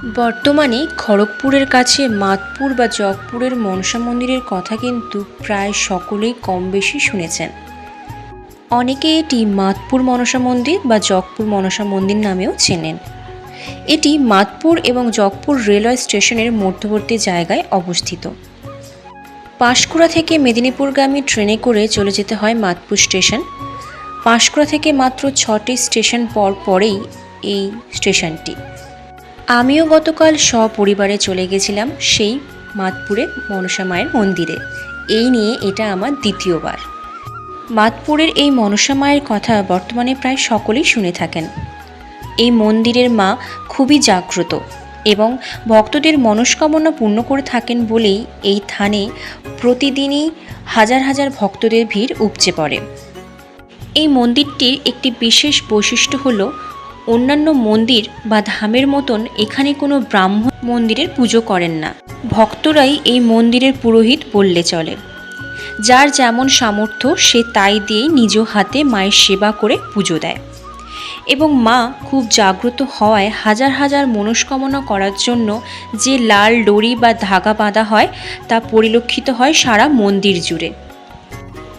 বর্তমানে খড়গপুরের কাছে মাতপুর বা জগপুরের মনসা মন্দিরের কথা কিন্তু প্রায় সকলেই কম বেশি শুনেছেন। অনেকে এটি মাতপুর মনসা মন্দির বা জগপুর মনসা মন্দির নামেও চেনেন। এটি মাতপুর এবং জগপুর রেলওয়ে স্টেশনের মধ্যবর্তী জায়গায় অবস্থিত। পাঁশকুড়া থেকে মেদিনীপুরগামী ট্রেনে করে চলে যেতে হয় মাতপুর স্টেশন। পাঁশকুড়া থেকে মাত্র 6টি স্টেশন পরেই এই স্টেশনটি। আমিও গতকাল সপরিবারে চলে গেছিলাম সেই মাতপুরে মনসা মায়ের মন্দিরে। এই নিয়ে এটা আমার দ্বিতীয়বার। মাতপুরের এই মনসা মায়ের কথা বর্তমানে প্রায় সকলেই শুনে থাকেন। এই মন্দিরের মা খুবই জাগ্রত এবং ভক্তদের মনস্কামনা পূর্ণ করে থাকেন বলেই এই থানে প্রতিদিনই হাজার হাজার ভক্তদের ভিড় উপচে পড়ে। এই মন্দিরটির একটি বিশেষ বৈশিষ্ট্য হলো অন্যান্য মন্দির বা ধামের মতন এখানে কোনো ব্রাহ্মণ মন্দিরের পুজো করেন না। ভক্তরাই এই মন্দিরের পুরোহিত বললে চলে। যার যেমন সামর্থ্য সে তাই দিয়েই নিজ হাতে মায়ের সেবা করে পুজো দেয় এবং মা খুব জাগ্রত হওয়ায় হাজার হাজার মনস্কামনা করার জন্য যে লাল দড়ি বা ধাগা বাঁধা হয় তা পরিলক্ষিত হয় সারা মন্দির জুড়ে।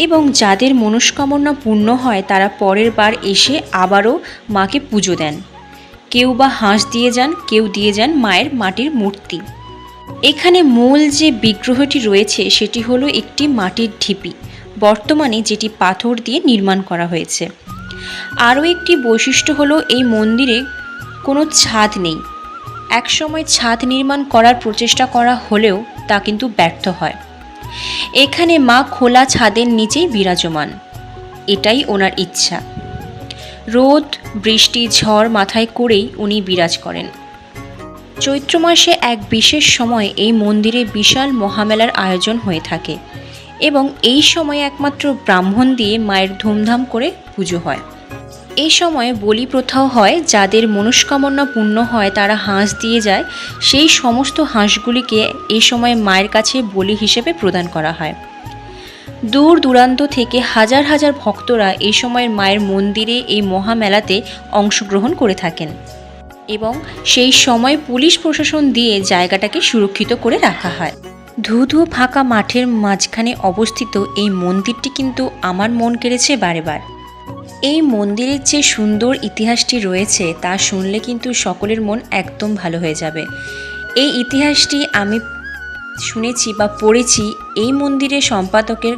এবং যাদের মনস্কামনা পূর্ণ হয় তারা পরের বার এসে আবারও মাকে পুজো দেন। কেউ বা হাঁস দিয়ে যান, কেউ দিয়ে যান মায়ের মাটির মূর্তি। এখানে মূল যে বিগ্রহটি রয়েছে সেটি হলো একটি মাটির ঢিপি, বর্তমানে যেটি পাথর দিয়ে নির্মাণ করা হয়েছে। আরও একটি বৈশিষ্ট্য হলো এই মন্দিরে কোনো ছাদ নেই। একসময় ছাদ নির্মাণ করার প্রচেষ্টা করা হলেও তা কিন্তু ব্যর্থ হয়। এখানে মা খোলা ছাদের নিচেই বিরাজমান, এটাই ওনার ইচ্ছা। রোদ বৃষ্টি ঝড় মাথায় করেই উনি বিরাজ করেন। চৈত্র মাসে এক বিশেষ সময় এই মন্দিরে বিশাল মহামেলার আয়োজন হয়ে থাকে এবং এই সময় একমাত্র ব্রাহ্মণ দিয়ে মায়ের ধুমধাম করে পুজো হয়। এই সময় বলি প্রথাও হয়। যাদের মনস্কামনা পূর্ণ হয় তারা হাঁস দিয়ে যায়। সেই সমস্ত হাঁসগুলিকে এই সময় মায়ের কাছে বলি হিসেবে প্রদান করা হয়। দূর দূরান্ত থেকে হাজার হাজার ভক্তরা এই সময় মায়ের মন্দিরে এই মহামেলাতে অংশগ্রহণ করে থাকেন এবং সেই সময় পুলিশ প্রশাসন দিয়ে জায়গাটাকে সুরক্ষিত করে রাখা হয়। ধুধু ফাঁকা মাঠের মাঝখানে অবস্থিত এই মন্দিরটি কিন্তু আমার মন কেড়েছে বারেবার। এই মন্দিরের যে সুন্দর ইতিহাসটি রয়েছে তা শুনলে কিন্তু সকলের মন একদম ভালো হয়ে যাবে। এই ইতিহাসটি আমি শুনেছি বা পড়েছি এই মন্দিরের সম্পাদকের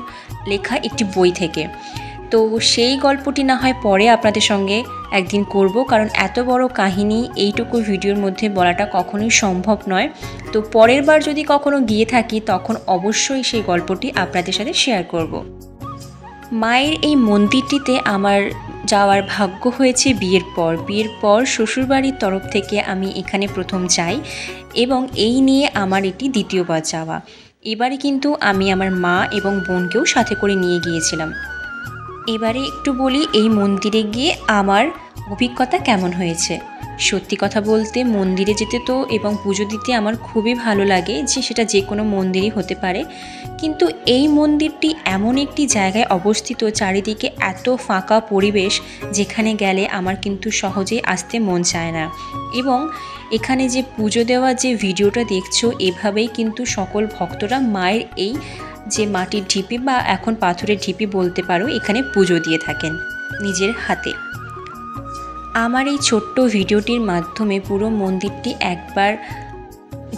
লেখা একটি বই থেকে। তো সেই গল্পটি না হয় পরে আপনাদের সঙ্গে একদিন করব, কারণ এত বড় কাহিনী এইটুকু ভিডিওর মধ্যে বলাটা কখনোই সম্ভব নয়। তো পরের বার যদি কখনো গিয়ে থাকি তখন অবশ্যই সেই গল্পটি আপনাদের সাথে শেয়ার করব। মায়ের এই মন্দিরটিতে আমার যাওয়ার ভাগ্য হয়েছে বিয়ের পর শ্বশুরবাড়ির তরফ থেকে আমি এখানে প্রথম যাই এবং এই নিয়ে আমার এটি দ্বিতীয়বার যাওয়া। এবারে কিন্তু আমি আমার মা এবং বোনকেও সাথে করে নিয়ে গিয়েছিলাম। এবারে একটু বলি এই মন্দিরে গিয়ে আমার অভিজ্ঞতা কেমন হয়েছে। সত্যি কথা বলতে মন্দিরে যেতে তো এবং পুজো দিতে আমার খুবই ভালো লাগে, যে সেটা যে কোনো মন্দিরই হতে পারে। কিন্তু এই মন্দিরটি এমন একটি জায়গায় অবস্থিত, চারিদিকে এত ফাঁকা পরিবেশ যেখানে গেলে আমার কিন্তু সহজেই আসতে মন চায় না। এবং এখানে যে পুজো দেওয়া যে ভিডিওটা দেখছো, এভাবেই কিন্তু সকল ভক্তরা মায়ের এই যে মাটির ঢিপি বা এখন পাথরের ঢিপি বলতে পারো, এখানে পুজো দিয়ে থাকেন নিজের হাতে। আমার এই ছোট্ট ভিডিওটির মাধ্যমে পুরো মন্দিরটি একবার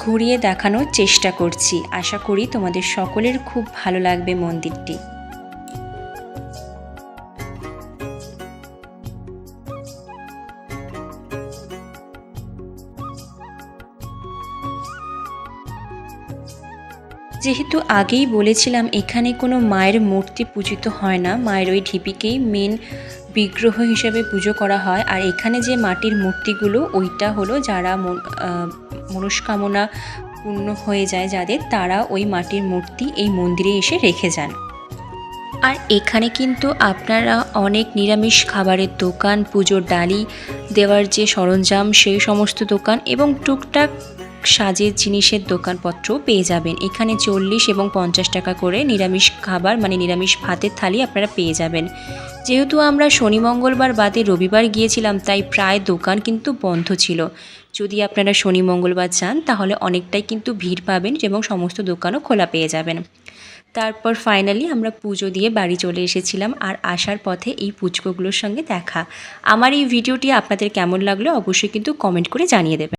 ঘুরিয়ে দেখানোর চেষ্টা করছি। আশা করি তোমাদের সকলের খুব ভালো লাগবে মন্দিরটি। যেহেতু আগেই বলেছিলাম এখানে কোনো মায়ের মূর্তি পূজিত হয় না, মায়ের ওই ঢিপিকেই মেন বিগ্রহ হিসেবে পুজো করা হয়। আর এখানে যে মাটির মূর্তিগুলো ওইটা হলো যারা মনস্কামনা পূর্ণ হয়ে যায় যাদের, তারা ওই মাটির মূর্তি এই মন্দিরে এসে রেখে যান। আর এখানে কিন্তু আপনারা অনেক নিরামিষ খাবারের দোকান, পুজোর ডালি দেওয়ার যে সরঞ্জাম সেই সমস্ত দোকান এবং টুকটাক সাজের জিনিসের দোকানপত্র পেয়ে যাবেন। এখানে 40 এবং 50 টাকা করে নিরামিষ খাবার মানে নিরামিষ ভাতের থালি আপনারা পেয়ে যাবেন। যেহেতু আমরা শনি মঙ্গলবার বাদে রবিবার গিয়েছিলাম তাই প্রায় দোকান কিন্তু বন্ধ ছিল। যদি আপনারা শনি মঙ্গলবার যান তাহলে অনেকটাই কিন্তু ভিড় পাবেন এবং সমস্ত দোকানও খোলা পেয়ে যাবেন। তারপর ফাইনালি আমরা পুজো দিয়ে বাড়ি চলে এসেছিলাম, আর আসার পথে এই পুচকোগুলোর সঙ্গে দেখা। আমার এই ভিডিওটি আপনাদের কেমন লাগলো অবশ্যই কিন্তু কমেন্ট করে জানিয়ে দেবেন।